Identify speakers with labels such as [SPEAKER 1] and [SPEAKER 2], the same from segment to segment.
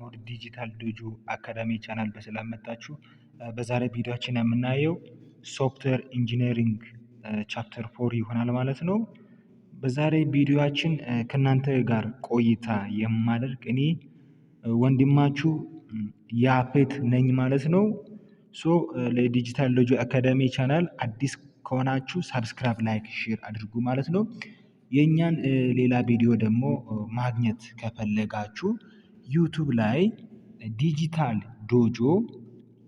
[SPEAKER 1] ወደ ዲጂታል ዶጆ አካዳሚ ቻናል በሰላም መጣችሁ። በዛሬ ቪዲዮአችን የምናየው ሶፍትዌር ኢንጂነሪንግ ቻፕተር 4 ይሆናል ማለት ነው። በዛሬ ቪዲዮአችን ከእናንተ ጋር ቆይታ የማደርግ እኔ ወንድማችሁ ያፌት ነኝ ማለት ነው። ለዲጂታል ዶጆ አካዳሚ ቻናል አዲስ ከሆናችሁ ሳብስክራይብ፣ ላይክ፣ ሼር አድርጉ ማለት ነው። የእኛን ሌላ ቪዲዮ ደግሞ ማግኘት ከፈለጋችሁ ዩቱብ ላይ ዲጂታል ዶጆ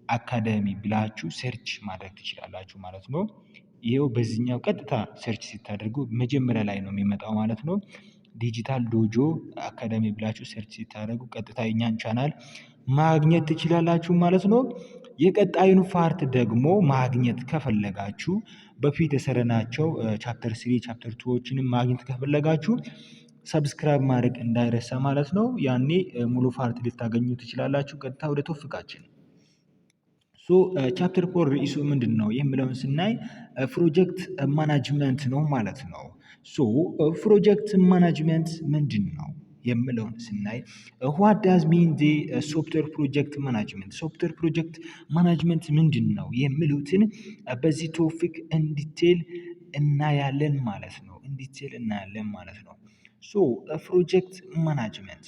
[SPEAKER 1] አካዳሚ ብላችሁ ሰርች ማድረግ ትችላላችሁ ማለት ነው። ይሄው በዚህኛው ቀጥታ ሰርች ስታደርጉ መጀመሪያ ላይ ነው የሚመጣው ማለት ነው። ዲጂታል ዶጆ አካዳሚ ብላችሁ ሰርች ስታደርጉ ቀጥታ የኛን ቻናል ማግኘት ትችላላችሁ ማለት ነው። የቀጣዩን ፓርት ደግሞ ማግኘት ከፈለጋችሁ በፊት የሰራናቸው ቻፕተር 3 ቻፕተር 2ዎችንም ማግኘት ከፈለጋችሁ ሰብስክራይብ ማድረግ እንዳይረሳ ማለት ነው። ያኔ ሙሉ ፓርት ልታገኙ ትችላላችሁ። ቀጥታ ወደ ቶፒካችን ቻፕተር 4 ርዕሱ ምንድን ነው የሚለውን ስናይ ፕሮጀክት ማናጅመንት ነው ማለት ነው። ፕሮጀክት ማናጅመንት ምንድን ነው የሚለውን ስናይ ዋት ዳዝ ሚን ሶፍትዌር ፕሮጀክት ማናጅመንት፣ ሶፍትዌር ፕሮጀክት ማናጅመንት ምንድን ነው የሚሉትን በዚህ ቶፒክ እንዲቴል እናያለን ማለት ነው። ፕሮጀክት ማናጅመንት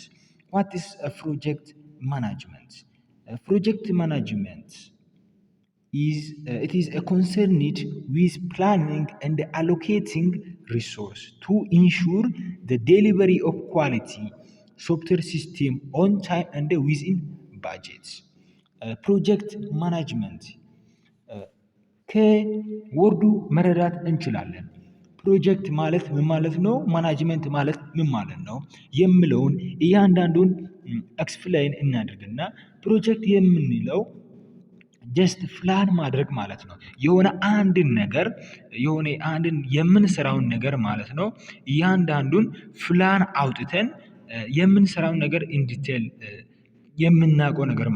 [SPEAKER 1] what is a project management? Project management is concerned with planning and allocating resource to ensure the delivery of quality software system on time and within budget. ፕሮጀክት ማናጅመንት ከወርዱ መረዳት እንችላለን። ፕሮጀክት ማለት ምን ማለት ነው? ማናጅመንት ማለት ምን ማለት ነው የሚለውን እያንዳንዱን ኤክስፕላይን እናድርግና ፕሮጀክት የምንለው ጀስት ፕላን ማድረግ ማለት ነው። የሆነ አንድን የምንሰራውን ነገር ማለት ነው። እያንዳንዱን ፕላን አውጥተን የምንሰራውን ነገር ኢንዲቴል የምናውቀው ነገር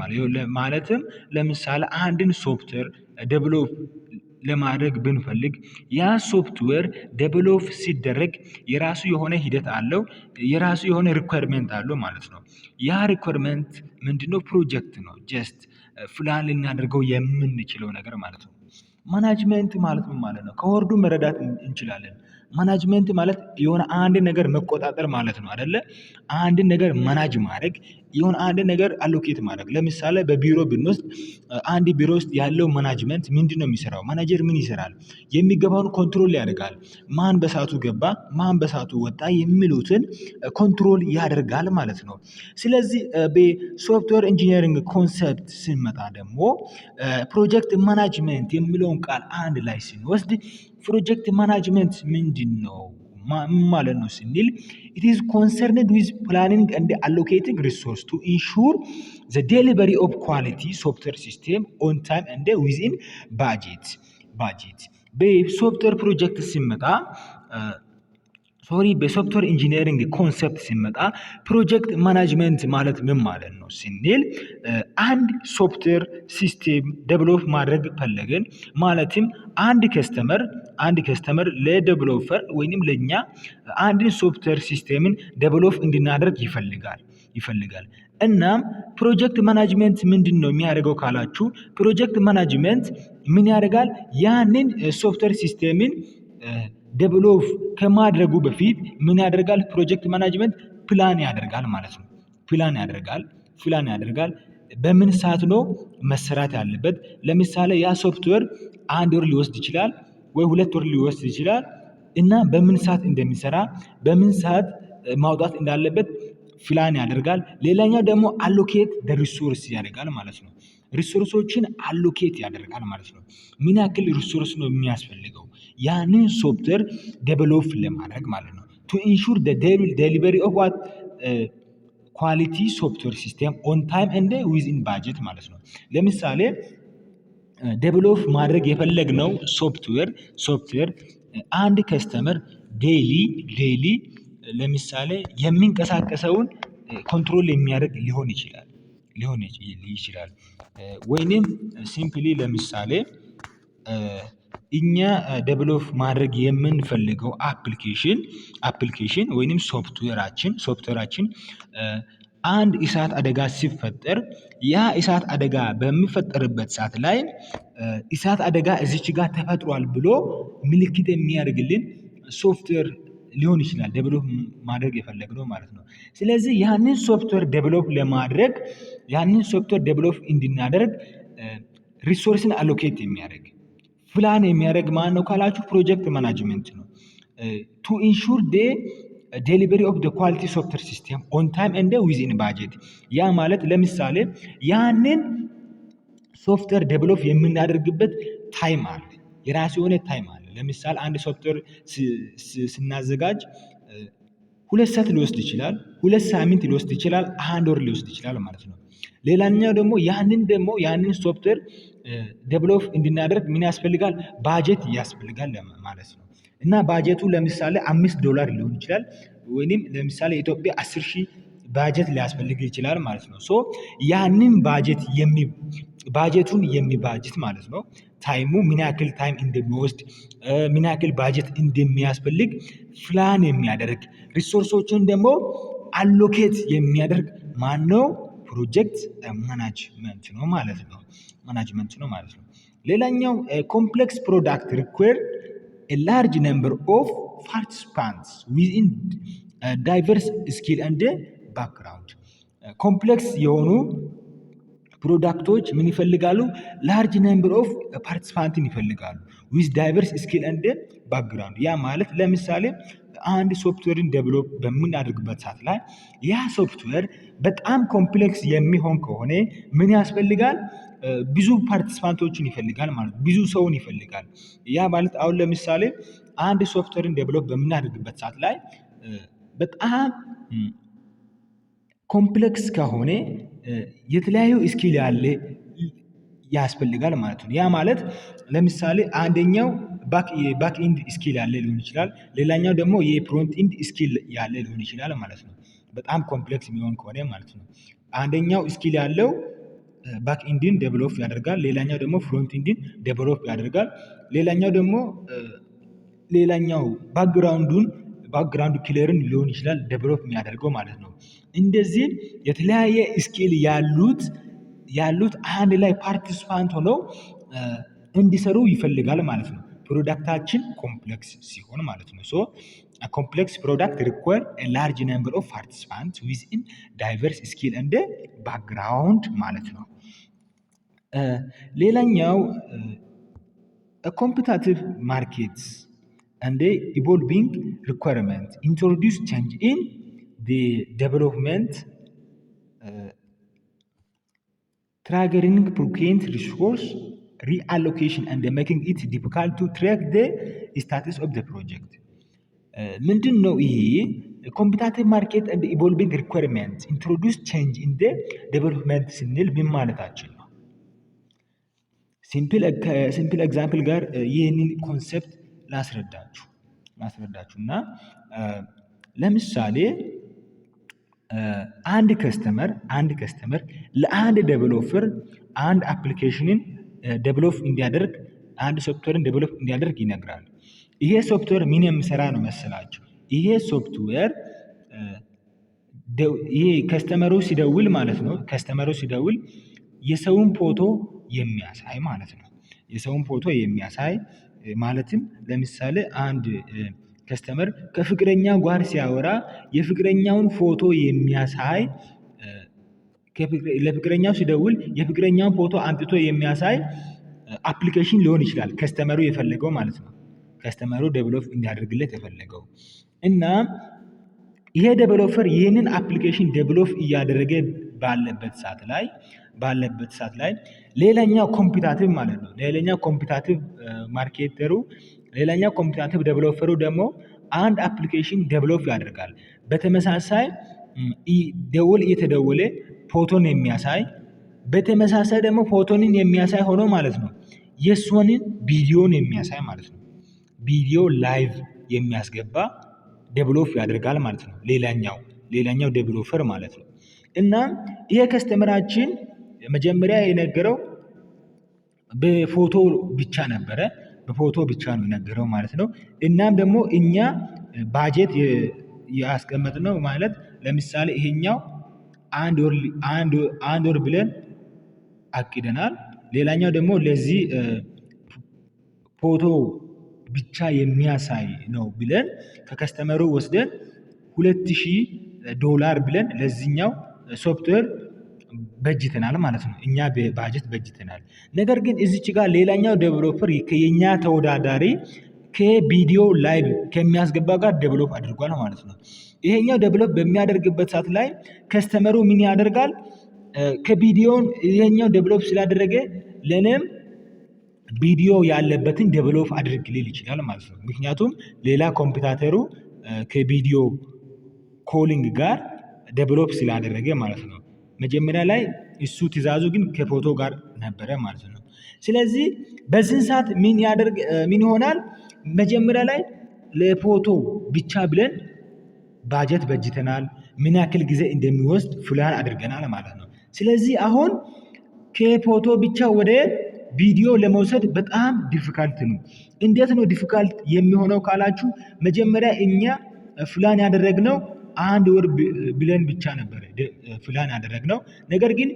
[SPEAKER 1] ማለትም ለምሳሌ አንድን ሶፍትዌር ዴቨሎፕ ለማድረግ ብንፈልግ ያ ሶፍትዌር ዴቨሎፕ ሲደረግ የራሱ የሆነ ሂደት አለው፣ የራሱ የሆነ ሪኳየርመንት አለው ማለት ነው። ያ ሪኳየርመንት ምንድነው? ፕሮጀክት ነው። ጀስት ፕላን ልናደርገው የምንችለው ነገር ማለት ነው። ማናጅመንት ማለት ምን ማለት ነው? ከወርዱ መረዳት እንችላለን። ማናጅመንት ማለት የሆነ አንድ ነገር መቆጣጠር ማለት ነው አይደለ? አንድ ነገር ማናጅ ማድረግ፣ የሆነ አንድ ነገር አሎኬት ማድረግ። ለምሳሌ በቢሮ ብንወስድ አንድ ቢሮ ውስጥ ያለው ማናጅመንት ምንድነው የሚሰራው? ማናጀር ምን ይሰራል? የሚገባውን ኮንትሮል ያደርጋል። ማን በሰዓቱ ገባ፣ ማን በሰዓቱ ወጣ የሚሉትን ኮንትሮል ያደርጋል ማለት ነው። ስለዚህ በሶፍትዌር ኢንጂነሪንግ ኮንሰፕት ስንመጣ ደግሞ ፕሮጀክት ማናጅመንት የሚለውን ቃል አንድ ላይ ስንወስድ ፕሮጀክት ማናጅመንት ምንድን ነው ማለት ነው ስንል it is concerned with planning and allocating resource to ensure the delivery of quality software system on time and within budget በሶፍትዌር ፕሮጀክት ሲመጣ በሶፍትዌር ኢንጂነሪንግ ኮንሰፕት ሲመጣ ፕሮጀክት ማናጅመንት ማለት ምን ማለት ነው ስንል አንድ ሶፍትዌር ሲስቴም ዴቨሎፕ ማድረግ ፈለግን ማለትም አንድ ከስተመር ለዴቨሎፐር ወይንም ለኛ አንድን ሶፍትዌር ሲስቴምን ዴቨሎፕ እንድናደርግ ይፈልጋል። እናም ፕሮጀክት ማናጅመንት ምንድን ነው የሚያደርገው ካላችሁ ፕሮጀክት ማናጅመንት ምን ያደርጋል? ያንን ሶፍትዌር ሲስቴምን ዴቨሎፕ ከማድረጉ በፊት ምን ያደርጋል? ፕሮጀክት ማናጅመንት ፕላን ያደርጋል ማለት ነው። ፕላን ያደርጋል። በምን ሰዓት ነው መሰራት ያለበት? ለምሳሌ ያ ሶፍትዌር 1 ወር ሊወስድ ይችላል ወይ 2 ወር ሊወስድ ይችላል እና በምን ሰዓት እንደሚሰራ በምን ሰዓት ማውጣት እንዳለበት ፕላን ያደርጋል። ሌላኛው ደግሞ አሎኬት ሪሶርስ ያደርጋል ማለት ነው። ሪሶርሶችን አሎኬት ያደርጋል ማለት ነው። ምን ያክል ሪሶርስ ነው የሚያስፈልገው ያንን ሶፍትዌር ዴቨሎፕ ለማድረግ ማለት ነው። to ensure the delivery of what quality software system on time and within budget ማለት ነው። ለምሳሌ ዴቨሎፕ ማድረግ የፈለግነው ሶፍትዌር አንድ ከስተመር ዴይሊ ለምሳሌ የሚንቀሳቀሰውን ኮንትሮል የሚያደርግ ሊሆን ይችላል ወይንም ሲምፕሊ ለምሳሌ እኛ ዴቨሎፕ ማድረግ የምንፈልገው አፕሊኬሽን ወይንም ሶፍትዌራችን አንድ እሳት አደጋ ሲፈጠር ያ እሳት አደጋ በሚፈጠርበት ሰዓት ላይ እሳት አደጋ እዚች ጋር ተፈጥሯል ብሎ ምልክት የሚያደርግልን ሶፍትዌር ሊሆን ይችላል ዴቨሎፕ ማድረግ የፈለግነው ማለት ነው። ስለዚህ ያንን ሶፍትዌር ዴቨሎፕ ለማድረግ ያንን ሶፍትዌር ዴቨሎፕ እንድናደርግ ሪሶርስን አሎኬት የሚያደርግ ፕላን የሚያደርግ ማን ነው ካላችሁ ፕሮጀክት ማናጅመንት ነው። ቱ ኢንሹር ዴሊቨሪ ኦፍ ኳሊቲ ሶፍትዌር ሲስተም ኦን ታይም ኤንድ ዊዝኢን ባጀት። ያ ማለት ለምሳሌ ያንን ሶፍትዌር ዴቨሎፕ የምናደርግበት ታይም አለ፣ የራሱ የሆነ ታይም አለ። ለምሳሌ አንድ ሶፍትዌር ስናዘጋጅ 2 ሰዓት ሊወስድ ይችላል፣ 2 ሳምንት ሊወስድ ይችላል፣ 1 ወር ሊወስድ ይችላል ማለት ነው። ሌላኛው ደግሞ ያንን ሶፍትዌር ዴቨሎፕ እንድናደርግ ምን ያስፈልጋል? ባጀት ያስፈልጋል ማለት ነው። እና ባጀቱ ለምሳሌ $5 ሊሆን ይችላል፣ ወይም ለምሳሌ ኢትዮጵያ 10,000 ባጀት ሊያስፈልግ ይችላል ማለት ነው። ሶ ያንን ባጀቱን የሚባጅት ማለት ነው። ታይሙ ምን ያክል ታይም እንደሚወስድ ምን ያክል ባጀት እንደሚያስፈልግ ፕላን የሚያደርግ ሪሶርሶችን ደግሞ አሎኬት የሚያደርግ ማን ነው? ፕሮጀክት ማናጅመንት ነው ማለት ነው። ሌላኛው ኮምፕሌክስ ፕሮዳክት ሪኳየር a large number of participants within diverse skill and background። ኮምፕሌክስ የሆኑ ፕሮዳክቶች ምን ይፈልጋሉ? ላርጅ ነምበር ኦፍ ፓርቲሲፓንትን ይፈልጋሉ ዊዝ ዳይቨርስ ስኪል እንደ ባክግራውንድ። ያ ማለት ለምሳሌ አንድ ሶፍትዌርን ዴቨሎፕ በምናደርግበት ሰዓት ላይ ያ ሶፍትዌር በጣም ኮምፕሌክስ የሚሆን ከሆነ ምን ያስፈልጋል? ብዙ ፓርቲሲፓንቶችን ይፈልጋል ማለት ብዙ ሰውን ይፈልጋል። ያ ማለት አሁን ለምሳሌ አንድ ሶፍትዌርን ዴቨሎፕ በምናደርግበት ሰዓት ላይ በጣም ኮምፕሌክስ ከሆነ የተለያዩ ስኪል ያለ ያስፈልጋል ማለት ነው። ያ ማለት ለምሳሌ አንደኛው ባክ ኢንድ ስኪል ያለ ሊሆን ይችላል፣ ሌላኛው ደግሞ የፍሮንት ኢንድ ስኪል ያለ ሊሆን ይችላል ማለት ነው። በጣም ኮምፕሌክስ የሚሆን ከሆነ ማለት ነው። አንደኛው ስኪል ያለው ባክ ኢንድን ዴቨሎፕ ያደርጋል፣ ሌላኛው ደግሞ ፍሮንት ኢንድን ዴቨሎፕ ያደርጋል፣ ሌላኛው ባክግራውንድ ክሊየርን ሊሆን ይችላል ዴቨሎፕ የሚያደርገው ማለት ነው። እንደዚህ የተለያየ ስኪል ያሉት አንድ ላይ ፓርቲሲፓንት ሆነው እንዲሰሩ ይፈልጋል ማለት ነው። ፕሮዳክታችን ኮምፕሌክስ ሲሆን ማለት ነው። ሶ ኮምፕሌክስ ፕሮዳክት ሪኳየር ላርጅ ነምበር ኦፍ ፓርቲሲፓንት ዊዝኢን ዳይቨርስ ስኪል እንደ ባክግራውንድ ማለት ነው። ሌላኛው ኮምፒታቲቭ ማርኬትስ እንደ ኢቮልቪንግ ሪኳየርመንት ኢንትሮዲውስ ቼንጅ ኢን ዴቨሎፕመንት triggering procurement resource reallocation and making it difficult to track the status of the project። ምንድን ነው ይሄ? ኮምፒታቲቭ ማርኬት እንደ ኢቮልቪንግ ሪኳየርመንት ኢንትሮዲውስ ቼንጅ ኢን ዴቨሎፕመንት ስንል ምን ማለታችን ነው? ሲምፕል ኤግዛምፕል ጋር ይህንን ኮንሰፕት ላስረዳችሁ እና ለምሳሌ አንድ ከስተመር ለአንድ ዴቨሎፐር አንድ አፕሊኬሽንን ዴቨሎፕ እንዲያደርግ አንድ ሶፍትዌርን ዴቨሎፕ እንዲያደርግ ይነግራል። ይሄ ሶፍትዌር ምን የሚሰራ ነው መሰላችሁ? ይሄ ሶፍትዌር ይሄ ከስተመሩ ሲደውል ማለት ነው። ከስተመሩ ሲደውል የሰውን ፎቶ የሚያሳይ ማለት ነው። የሰውን ፎቶ የሚያሳይ ማለትም ለምሳሌ አንድ ከስተመር ከፍቅረኛው ጋር ሲያወራ የፍቅረኛውን ፎቶ የሚያሳይ ለፍቅረኛው ሲደውል የፍቅረኛውን ፎቶ አምጥቶ የሚያሳይ አፕሊኬሽን ሊሆን ይችላል ከስተመሩ የፈለገው ማለት ነው። ከስተመሩ ዴቨሎፕ እንዲያደርግለት የፈለገው እና ይሄ ዴቨሎፐር ይህንን አፕሊኬሽን ዴቨሎፕ እያደረገ ባለበት ሰዓት ላይ ሌላኛው ኮምፒታቲቭ ማለት ነው። ሌላኛው ኮምፒታቲቭ ማርኬተሩ ሌላኛው ኮምፒታቲቭ ዴቨሎፐሩ ደግሞ አንድ አፕሊኬሽን ዴቨሎፕ ያደርጋል። በተመሳሳይ ደውል እየተደወለ ፎቶን የሚያሳይ በተመሳሳይ ደግሞ ፎቶንን የሚያሳይ ሆኖ ማለት ነው የእሱንን ቪዲዮን የሚያሳይ ማለት ነው። ቪዲዮ ላይቭ የሚያስገባ ዴቨሎፕ ያደርጋል ማለት ነው። ሌላኛው ዴቨሎፐር ማለት ነው። እና ይሄ ከስተመራችን መጀመሪያ የነገረው በፎቶ ብቻ ነበረ። በፎቶ ብቻ ነው የነገረው ማለት ነው። እናም ደግሞ እኛ ባጀት ያስቀመጥነው ማለት ለምሳሌ ይሄኛው አንድ ወር ብለን አቅደናል። ሌላኛው ደግሞ ለዚህ ፎቶ ብቻ የሚያሳይ ነው ብለን ከከስተመሩ ወስደን $2000 ብለን ለዚህኛው ሶፍትዌር በጅተናል ማለት ነው። እኛ ባጀት በጅተናል። ነገር ግን እዚች ጋር ሌላኛው ዴቨሎፐር የኛ ተወዳዳሪ ከቪዲዮ ላይቭ ከሚያስገባ ጋር ዴቨሎፕ አድርጓል ማለት ነው። ይሄኛው ዴቨሎፕ በሚያደርግበት ሰዓት ላይ ከስተመሩ ምን ያደርጋል? ከቪዲዮን ይሄኛው ዴቨሎፕ ስላደረገ ለኔም ቪዲዮ ያለበትን ዴቨሎፕ አድርግ ሊል ይችላል ማለት ነው። ምክንያቱም ሌላ ኮምፒውተሩ ከቪዲዮ ኮሊንግ ጋር ዴቨሎፕ ስላደረገ ማለት ነው። መጀመሪያ ላይ እሱ ትእዛዙ ግን ከፎቶ ጋር ነበረ ማለት ነው። ስለዚህ በዚህን ሰዓት ምን ይሆናል? መጀመሪያ ላይ ለፎቶ ብቻ ብለን ባጀት በጅተናል። ምን ያክል ጊዜ እንደሚወስድ ፕላን አድርገናል ማለት ነው። ስለዚህ አሁን ከፎቶ ብቻ ወደ ቪዲዮ ለመውሰድ በጣም ዲፊካልት ነው። እንዴት ነው ዲፊካልት የሚሆነው ካላችሁ፣ መጀመሪያ እኛ ፕላን ያደረግነው 1 ወር ብለን ብቻ ነበር ፕላን ያደረግነው። ነገር ግን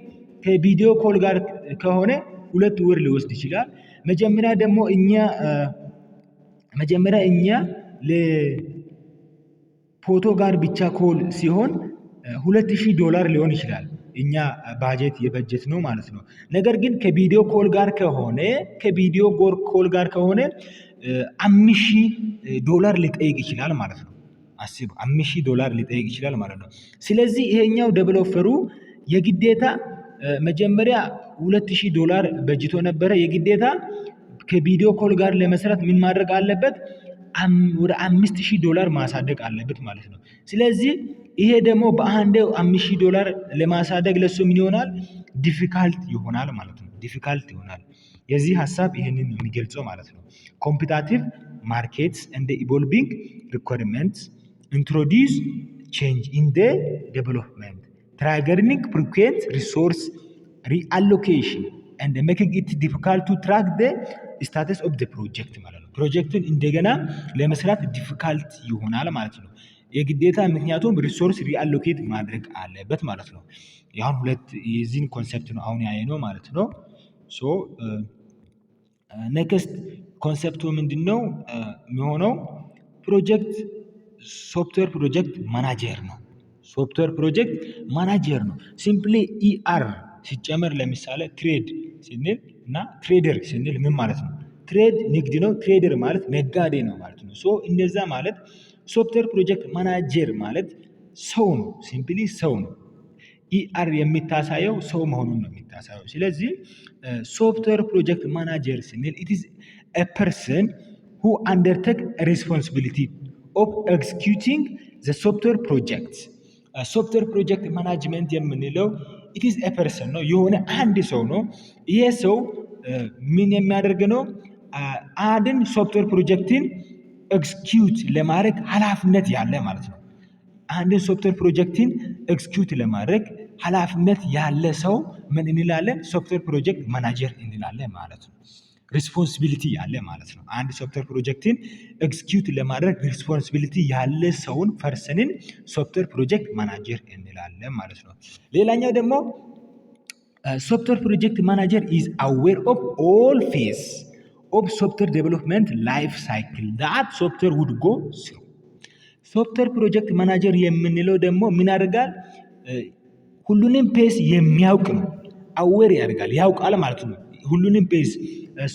[SPEAKER 1] ከቪዲዮ ኮል ጋር ከሆነ 2 ወር ሊወስድ ይችላል። መጀመሪያ እኛ ለፎቶ ጋር ብቻ ኮል ሲሆን $2000 ሊሆን ይችላል እኛ ባጀት የበጀት ነው ማለት ነው። ነገር ግን ከቪዲዮ ኮል ጋር ከሆነ $5000 ሊጠይቅ ይችላል ማለት ነው። አስቡ፣ $5000 ሊጠይቅ ይችላል ማለት ነው። ስለዚህ ይሄኛው ዴቨሎፐሩ የግዴታ መጀመሪያ $2000 በጅቶ ነበረ። የግዴታ ከቪዲዮ ኮል ጋር ለመስራት ምን ማድረግ አለበት? ወደ $5000 ማሳደግ አለበት ማለት ነው። ስለዚህ ይሄ ደግሞ በአንዴ $5000 ለማሳደግ ለሱ ምን ይሆናል? ዲፊካልት ይሆናል ማለት ነው። ዲፊካልት ይሆናል። የዚህ ሀሳብ ይሄንን የሚገልጸው ማለት ነው። ኮምፒቲቲቭ ማርኬትስ ኤንድ ኢቮልቪንግ ሪኳየርመንትስ ኢንትሮዲዩስ ቼንጅ ኢን ዘ ዴቨሎፕመንት ትራይገሪንግ ፍሪኩዌንት ሪሶርስ ሪአሎኬሽን ኤንድ ሜኪንግ ኢት ዲፊካልት ቱ ትራክ ዘ ስታተስ ኦፍ ዘ ፕሮጀክት ማለት ነው። ፕሮጀክቱን እንደገና ለመስራት ዲፊካልት ይሆናል ማለት ነው። የግዴታ ምክንያቱም ሪሶርስ ሪአሎኬት ማድረግ አለበት ማለት ነው። ያሁን የዚህን ኮንሰፕት ነው አሁን ያየነው ማለት ነው። ሶ ኔክስት ኮንሰፕቱ ምንድነው የሚሆነው? ሶፍትዌር ፕሮጀክት ማናጀር ነው። ሶፍትዌር ፕሮጀክት ማናጀር ነው። ሲምፕሊ ኢአር ሲጨመር ለምሳሌ ትሬድ ስንል እና ትሬደር ስንል ምን ማለት ነው? ትሬድ ንግድ ነው። ትሬደር ማለት ነጋዴ ነው ማለት ነው። ሶ እንደዛ ማለት ሶፍትዌር ፕሮጀክት ማናጀር ማለት ሰው ነው። ሲምፕሊ ሰው ነው። ኢአር የሚታሳየው ሰው መሆኑን ነው የሚታሳየው። ስለዚህ ሶፍትዌር ፕሮጀክት ማናጀር ስንል it is a person who undertake responsibility of executing the software project. ሶፍትዌር ፕሮጀክት ማናጅመንት የምንለው it is a person ነው፣ የሆነ አንድ ሰው ነው። ይሄ ሰው ምን የሚያደርግ ነው? አንድን ሶፍትዌር ፕሮጀክትን ኤክስኪዩት ለማድረግ ኃላፊነት ያለ ማለት ነው። አንድን ሶፍትዌር ፕሮጀክትን ኤክስኪዩት ለማድረግ ኃላፊነት ያለ ሰው ምን እንላለን? ሶፍትዌር ፕሮጀክት ማናጀር እንላለን ማለት ነው። ሪስፖንሲቢሊቲ ያለ ማለት ነው። አንድ ሶፍትዌር ፕሮጀክትን ኤክስኪዩት ለማድረግ ሪስፖንሲቢሊቲ ያለ ሰውን ፐርሰንን ሶፍትዌር ፕሮጀክት ማናጀር እንላለን ማለት ነው። ሌላኛው ደግሞ ሶፍትዌር ፕሮጀክት ማናጀር ኢዝ አዌር ኦፍ ኦል ፌዝ ኦፍ ሶፍትዌር ዴቨሎፕመንት ላይፍ ሳይክል ዳት ሶፍትዌር ውድ ጎ ስሩ። ሶፍትዌር ፕሮጀክት ማናጀር የምንለው ደግሞ ምን ያደርጋል? ሁሉንም ፔስ የሚያውቅ ነው። አዌር ያደርጋል፣ ያውቃል ማለት ነው። ሁሉንም ፔስ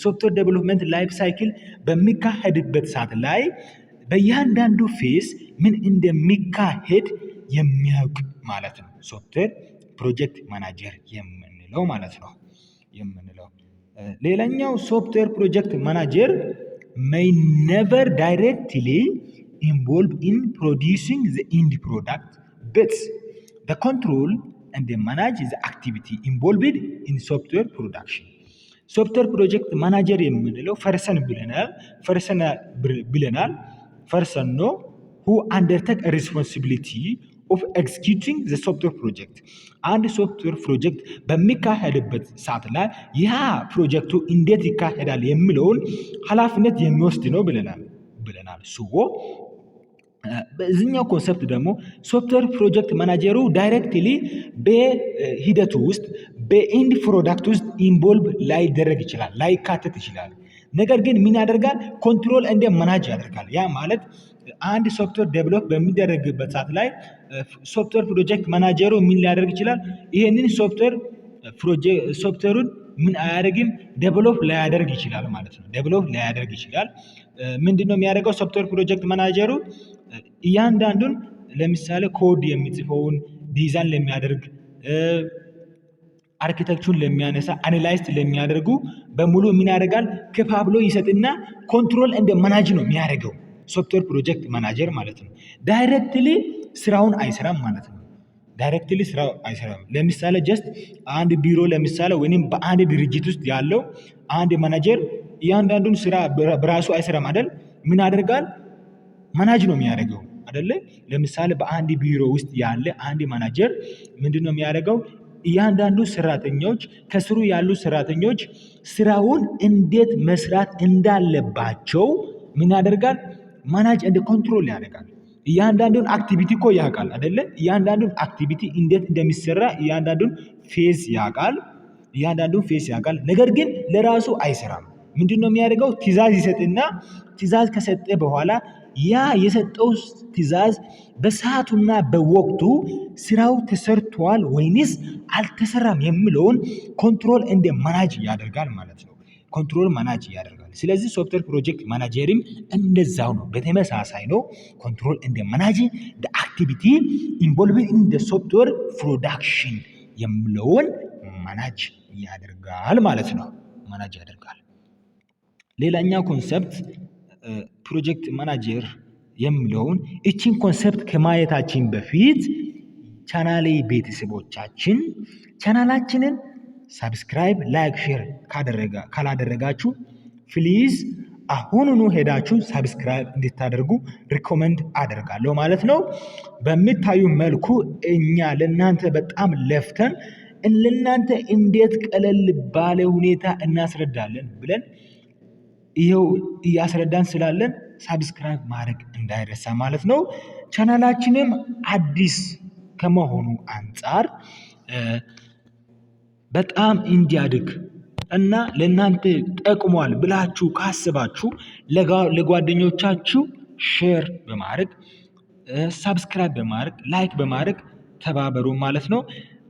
[SPEAKER 1] ሶፍትዌር ዴቨሎፕመንት ላይፍ ሳይክል በሚካሄድበት ሰዓት ላይ በእያንዳንዱ ፌስ ምን እንደሚካሄድ የሚያውቅ ማለት ነው። ሶፍትዌር ፕሮጀክት ማናጀር የምንለው ማለት ነው የምንለው። ሌላኛው ሶፍትዌር ፕሮጀክት ማናጀር may never directly involve in producing the end product, but the control and the manage the activity involved in software production. ሶፍትዌር ፕሮጀክት ማናጀር የምንለው ፈርሰን ነው who undertake a responsibility of executing the software project. አንድ ሶፍትዌር ፕሮጀክት በሚካሄድበት ሰዓት ላይ ያ ፕሮጀክቱ እንዴት ይካሄዳል የሚለውን ኃላፊነት የሚወስድ ነው ብለናል። በዚህኛው ኮንሰፕት ደግሞ ሶፍትዌር ፕሮጀክት ማናጀሩ ዳይሬክትሊ በሂደቱ ውስጥ በኢንድ ፕሮዳክት ውስጥ ኢንቮልቭ ላይደረግ ይችላል፣ ላይካተት ይችላል። ነገር ግን ምን ያደርጋል? ኮንትሮል እንደ ማናጅ ያደርጋል። ያ ማለት አንድ ሶፍትዌር ዴቨሎፕ በሚደረግበት ሰዓት ላይ ሶፍትዌር ፕሮጀክት ማናጀሩ ምን ሊያደርግ ይችላል? ይሄንን ሶፍትዌሩን ምን አያደርግም? ዴቨሎፕ ላያደርግ ይችላል ማለት ነው። ዴቨሎፕ ላያደርግ ይችላል። ምንድነው የሚያደርገው? ሶፍትዌር ፕሮጀክት ማናጀሩ እያንዳንዱን ለምሳሌ ኮድ የሚጽፈውን ዲዛይን ለሚያደርግ አርኪቴክቸሩን ለሚያነሳ አናላይስት ለሚያደርጉ በሙሉ ምን ያደርጋል? ከፋብሎ ይሰጥና ኮንትሮል እንደ ማናጅ ነው የሚያደርገው ሶፍትዌር ፕሮጀክት ማናጀር ማለት ነው። ዳይሬክትሊ ስራውን አይሰራም ማለት ነው። ዳይሬክትሊ ስራው አይሰራም። ለምሳሌ ጀስት አንድ ቢሮ ለምሳሌ ወይንም በአንድ ድርጅት ውስጥ ያለው አንድ ማናጀር እያንዳንዱን ስራ በራሱ አይሰራም አይደል? ምን ያደርጋል? ማናጅ ነው የሚያደርገው አይደለ? ለምሳሌ በአንድ ቢሮ ውስጥ ያለ አንድ ማናጀር ምንድነው የሚያደርገው? እያንዳንዱ ሰራተኞች ከስሩ ያሉ ሰራተኞች ስራውን እንዴት መስራት እንዳለባቸው ምን ያደርጋል? ማናጅ እንደ ኮንትሮል ያደርጋል። እያንዳንዱን አክቲቪቲ እኮ ያውቃል አይደለ? እያንዳንዱን አክቲቪቲ እንዴት እንደሚሰራ እያንዳንዱን ፌዝ ያውቃል። ነገር ግን ለራሱ አይሰራም። ምንድነው የሚያደርገው? ትዕዛዝ ይሰጥና ትዕዛዝ ከሰጠ በኋላ ያ የሰጠው ትዕዛዝ በሰዓቱና በወቅቱ ስራው ተሰርቷል ወይንስ አልተሰራም የሚለውን ኮንትሮል እንደ ማናጅ ያደርጋል ማለት ነው። ኮንትሮል ማናጅ ያደርጋል። ስለዚህ ሶፍትዌር ፕሮጀክት ማናጀርም እንደዛው ነው፣ በተመሳሳይ ነው። ኮንትሮል እንደ ማናጅ the activity involved in the software production የሚለውን ማናጅ ያደርጋል ማለት ነው። ማናጅ ያደርጋል። ሌላኛው ኮንሰፕት ፕሮጀክት ማናጀር የሚለውን እቺን ኮንሰፕት ከማየታችን በፊት ቻናሌ ቤተሰቦቻችን ቻናላችንን ሰብስክራይብ፣ ላይክ፣ ሼር ካላደረጋችሁ ፕሊዝ አሁኑኑ ሄዳችሁ ሰብስክራይብ እንድታደርጉ ሪኮመንድ አደርጋለሁ ማለት ነው። በሚታዩ መልኩ እኛ ለእናንተ በጣም ለፍተን ለእናንተ እንዴት ቀለል ባለ ሁኔታ እናስረዳለን ብለን ይኸው እያስረዳን ስላለን ሳብስክራይብ ማድረግ እንዳይረሳ ማለት ነው። ቻናላችንም አዲስ ከመሆኑ አንጻር በጣም እንዲያድግ እና ለእናንተ ጠቅሟል ብላችሁ ካስባችሁ ለጓደኞቻችሁ ሼር በማድረግ ሳብስክራይብ በማድረግ ላይክ በማድረግ ተባበሩ ማለት ነው።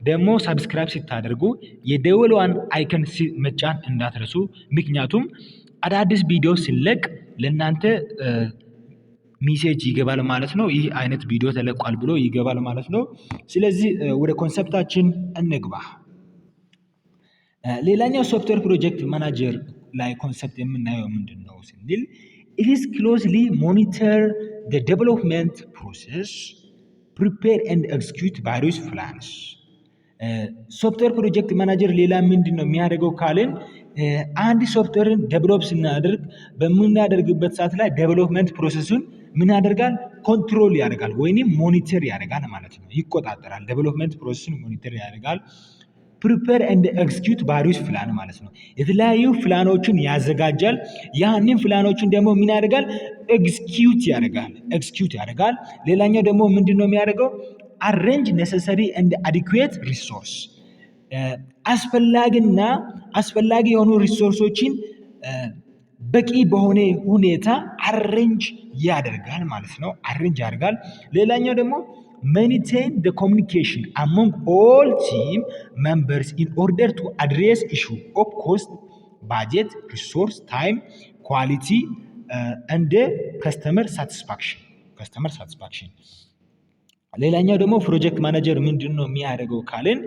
[SPEAKER 1] ደግሞ ሳብስክራይብ ስታደርጉ የደወሏን አይከን መጫን እንዳትረሱ። ምክንያቱም አዳዲስ ቪዲዮ ሲለቅ ለእናንተ ሜሴጅ ይገባል ማለት ነው። ይህ አይነት ቪዲዮ ተለቋል ብሎ ይገባል ማለት ነው። ስለዚህ ወደ ኮንሰፕታችን እንግባ። ሌላኛው ሶፍትዌር ፕሮጀክት ማናጀር ላይ ኮንሰፕት የምናየው ምንድን ነው ስንል it is closely monitor the development process, prepare and execute various plans. ሶፍትዌር ፕሮጀክት ማናጀር ሌላ ምንድን ነው የሚያደርገው ካልን አንድ ሶፍትዌርን ዴቨሎፕ ስናደርግ በምናደርግበት ሰዓት ላይ ዴቨሎፕመንት ፕሮሰሱን ምን ያደርጋል? ኮንትሮል ያደርጋል ወይንም ሞኒተር ያደርጋል ማለት ነው። ይቆጣጠራል። ዴቨሎፕመንት ፕሮሰሱን ሞኒተር ያደርጋል። ፕሪፔር ኤንድ ኤክስኪዩት ቫሪየስ ፕላን ማለት ነው። የተለያዩ ፕላኖችን ያዘጋጃል። ያንን ፕላኖችን ደግሞ ምን ያደርጋል? ኤክስኪዩት ያደርጋል። ሌላኛው ደግሞ ምንድን ነው የሚያደርገው? አሬንጅ ኔሰሰሪ ኤንድ አዲኩዌት ሪሶርስ አስፈላጊ የሆኑ ሪሶርሶችን በቂ በሆነ ሁኔታ አሬንጅ ያደርጋል ማለት ነው። አሬንጅ ያደርጋል። ሌላኛው ደግሞ maintain the communication among all team members in order to address issue of cost, budget, resource, time, quality and customer satisfaction. ሌላኛው ደግሞ ፕሮጀክት ማናጀር ምንድን ነው የሚያደርገው ካልን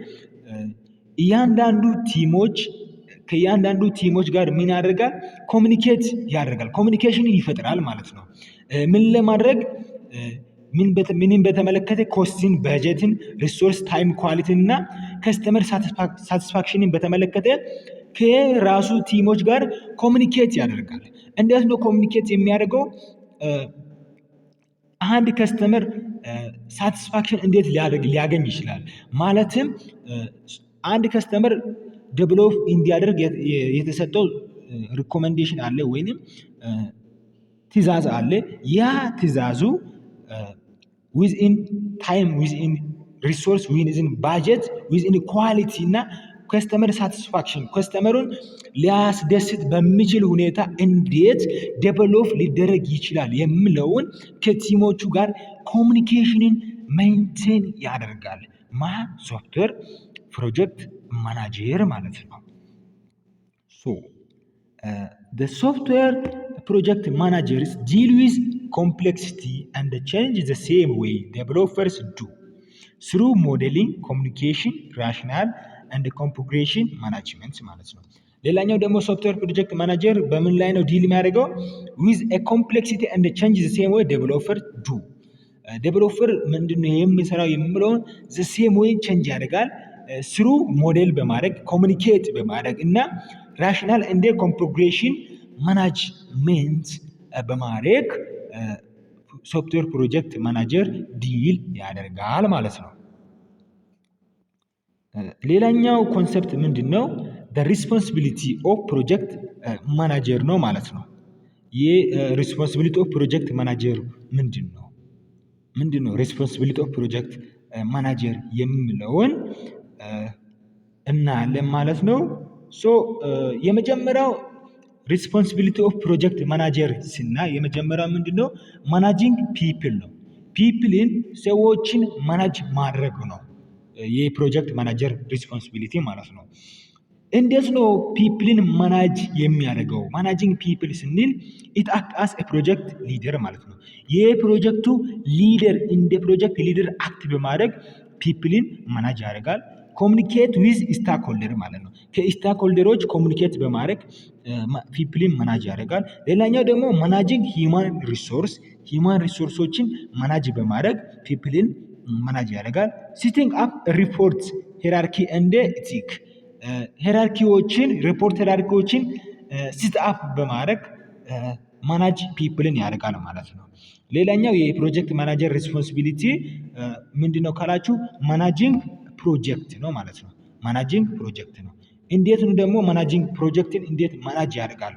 [SPEAKER 1] ከእያንዳንዱ ቲሞች ጋር ምን ያደርጋል? ኮሚኒኬት ያደርጋል። ኮሚኒኬሽንን ይፈጥራል ማለት ነው። ምን ለማድረግ ምንም በተመለከተ ኮስትን፣ በጀትን፣ ሪሶርስ፣ ታይም፣ ኳሊቲን እና ከስተመር ሳቲስፋክሽንን በተመለከተ ከራሱ ቲሞች ጋር ኮሚኒኬት ያደርጋል። እንዴት ነው ኮሚኒኬት የሚያደርገው? አንድ ከስተመር ሳቲስፋክሽን እንዴት ሊያገኝ ይችላል? ማለትም አንድ ከስተመር ዴቨሎፕ እንዲያደርግ የተሰጠው ሪኮመንዴሽን አለ ወይንም ትዕዛዝ አለ። ያ ትዕዛዙ ዊዝኢን ታይም ዊዝኢን ሪሶርስ ዊዝኢን ባጀት ዊዝኢን ኳሊቲ እና ከስተመር ሳቲስፋክሽን ከስተመሩን ሊያስደስት በሚችል ሁኔታ እንዴት ዴቨሎፕ ሊደረግ ይችላል የሚለውን ከቲሞቹ ጋር ኮሚኒኬሽንን ሜንቴን ያደርጋል። ሶፍትዌር ፕሮጀክት ማናጀር ማለት ነው። The software project managers deal with complexity and change the same way developers do through modeling, communication, rationale and configuration management ማለት ነው። ሌላኛው ደግሞ ሶፍትዌር ፕሮጀክት ማናጀር በምን ላይ ነው ዲል የሚያደርገው? with a complexity and change the same way developer do ዴቨሎፐር ምንድነው የሚሰራው የሚለውን the same way change ያደርጋል through ሞዴል በማድረግ ኮሚኒኬት በማድረግ እና ራሽናል እንደ ኮንፊጉሬሽን ማናጅመንት በማድረግ ሶፍትዌር ፕሮጀክት ማናጀር ዲል ያደርጋል ማለት ነው። ሌላኛው ኮንሰፕት ምንድን ነው? ሪስፖንሲቢሊቲ ኦፍ ፕሮጀክት ማናጀር ነው ማለት ነው። የሪስፖንሲቢሊቲ ኦፍ ፕሮጀክት ማናጀር ምንድን ነው? ሪስፖንሲቢሊቲ ኦፍ ፕሮጀክት ማናጀር የሚለውን እናያለን ማለት ነው። የመጀመሪያው ሪስፖንሲቢሊቲ ኦፍ ፕሮጀክት ማናጀር ስናይ የመጀመሪያው ምንድነው? ማናጂንግ ፒፕል ነው። ፒፕልን ሰዎችን ማናጅ ማድረግ ነው የፕሮጀክት ማናጀር ሪስፖንሲቢሊቲ ማለት ነው። እንዴት ነው ፒፕልን ማናጅ የሚያደርገው? ማናጂንግ ፒፕል ስንል ኢት አክት አስ ፕሮጀክት ሊደር ማለት ነው። የፕሮጀክቱ ሊደር እንደ ፕሮጀክት ሊደር አክት በማድረግ ፒፕልን ማናጅ ያደርጋል። ኮሚኒኬት ዊዝ ስታክሆልደር ማለት ነው። ከስታክሆልደሮች ኮሚኒኬት በማድረግ ፒፕልን ማናጅ ያደርጋል። ሌላኛው ደግሞ ማናጂንግ ሂውማን ሪሶርሶችን ማናጅ በማድረግ ፒፕልን ማናጅ ያደርጋል። ሲቲንግ አፕ ሪፖርት ሄራርኪ እንደ ኢቲክ ሪፖርት ሄራርኪዎችን ሲት አፕ በማድረግ ማናጅ ፒፕልን ያደርጋል ማለት ነው። ሌላኛው የፕሮጀክት ማናጀር ሪስፖንሲቢሊቲ ምንድነው ካላችሁ ማናጂንግ ፕሮጀክት ነው ማለት ነው። ማናጂንግ ፕሮጀክት ነው። እንዴት ነው ደግሞ ማናጂንግ ፕሮጀክትን እንዴት ማናጅ ያደርጋል?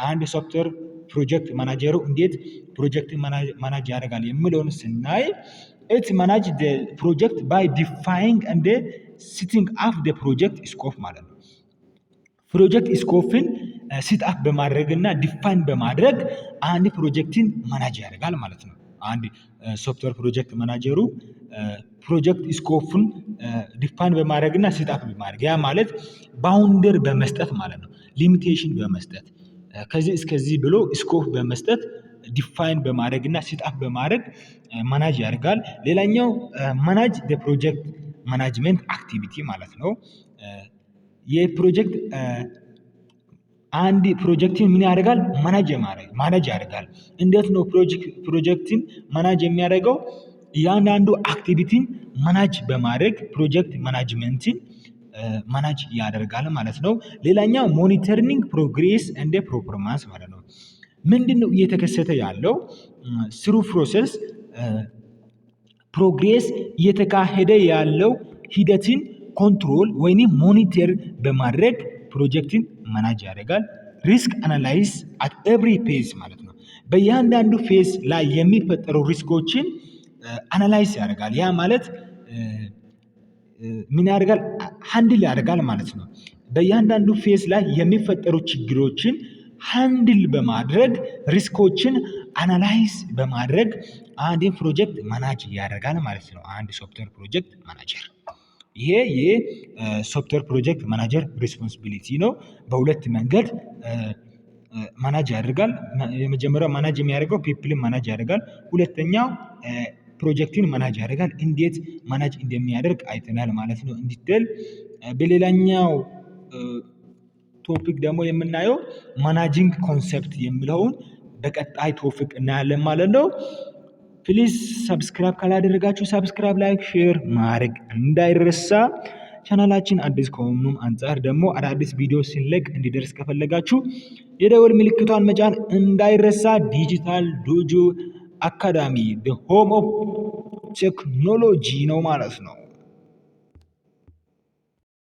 [SPEAKER 1] አንድ ሶፍትዌር ፕሮጀክት ማናጀሩ እንዴት ፕሮጀክትን ማናጅ ያደርጋል የሚለውን ስናይ ኢት ማናጅ ዘ ፕሮጀክት ባይ ዲፋይኒንግ እንደ ሲቲንግ አፕ ዘ ፕሮጀክት ስኮፕ ማለት ነው። ፕሮጀክት ስኮፕን ሲት አፕ በማድረግ እና ዲፋይን በማድረግ አንድ ፕሮጀክትን ማናጅ ያደርጋል ማለት ነው። አንድ ሶፍትዌር ፕሮጀክት ማናጀሩ ፕሮጀክት ስኮፕን ዲፋይን በማድረግ እና ሲት አፕ በማድረግ ያ ማለት ባውንደር በመስጠት ማለት ነው። ሊሚቴሽን በመስጠት ከዚህ እስከዚህ ብሎ ስኮፕ በመስጠት ዲፋይን በማድረግ እና ሲት አፕ በማድረግ ማናጅ ያደርጋል። ሌላኛው ማናጅ ዘ ፕሮጀክት ማናጅመንት አክቲቪቲ ማለት ነው። የፕሮጀክት አንድ ፕሮጀክትን ምን ያደርጋል? ማናጅ ያደርጋል። እንዴት ነው ፕሮጀክትን ማናጅ የሚያደርገው? እያንዳንዱ አክቲቪቲን ማናጅ በማድረግ ፕሮጀክት ማናጅመንትን ማናጅ ያደርጋል ማለት ነው። ሌላኛው ሞኒተሪንግ ፕሮግሬስ እንደ ፐርፎርማንስ ማለት ነው። ምንድነው እየተከሰተ ያለው? ስሩ ፕሮሰስ ፕሮግሬስ እየተካሄደ ያለው ሂደትን ኮንትሮል ወይም ሞኒተር በማድረግ ፕሮጀክትን ማናጅ ያደርጋል። ሪስክ አናላይዝ አት ኤቭሪ ፌዝ ማለት ነው። በእያንዳንዱ ፌዝ ላይ የሚፈጠሩ ሪስኮችን አናላይዝ ያደርጋል። ያ ማለት ምን ያደርጋል? ሃንድል ያደርጋል ማለት ነው። በእያንዳንዱ ፌዝ ላይ የሚፈጠሩ ችግሮችን ሃንድል በማድረግ ሪስኮችን አናላይዝ በማድረግ አንድ ፕሮጀክት ማናጅ ያደርጋል ማለት ነው። አንድ ሶፍትዌር ፕሮጀክት ማናጀር ይሄ የሶፍትዌር ፕሮጀክት ማናጀር ሪስፖንሲቢሊቲ ነው። በሁለት መንገድ ማናጅ ያደርጋል። የመጀመሪያው ማናጅ የሚያደርገው ፒፕልን ማናጅ ያደርጋል። ሁለተኛው ፕሮጀክትን ማናጅ ያደርጋል። እንዴት ማናጅ እንደሚያደርግ አይተናል ማለት ነው እንዲቴል። በሌላኛው ቶፒክ ደግሞ የምናየው ማናጂንግ ኮንሰፕት የሚለውን በቀጣይ ቶፒክ እናያለን ማለት ነው። ፕሊዝ ሰብስክራይብ ካላደረጋችሁ ሰብስክራይብ፣ ላይክ፣ ሼር ማድረግ እንዳይረሳ። ቻናላችን አዲስ ከሆኑም አንጻር ደግሞ አዳዲስ ቪዲዮ ሲለቅ እንዲደርስ ከፈለጋችሁ የደወል ምልክቷን መጫን እንዳይረሳ። ዲጂታል ዶጆ አካዳሚ the home of ቴክኖሎጂ ነው ማለት ነው።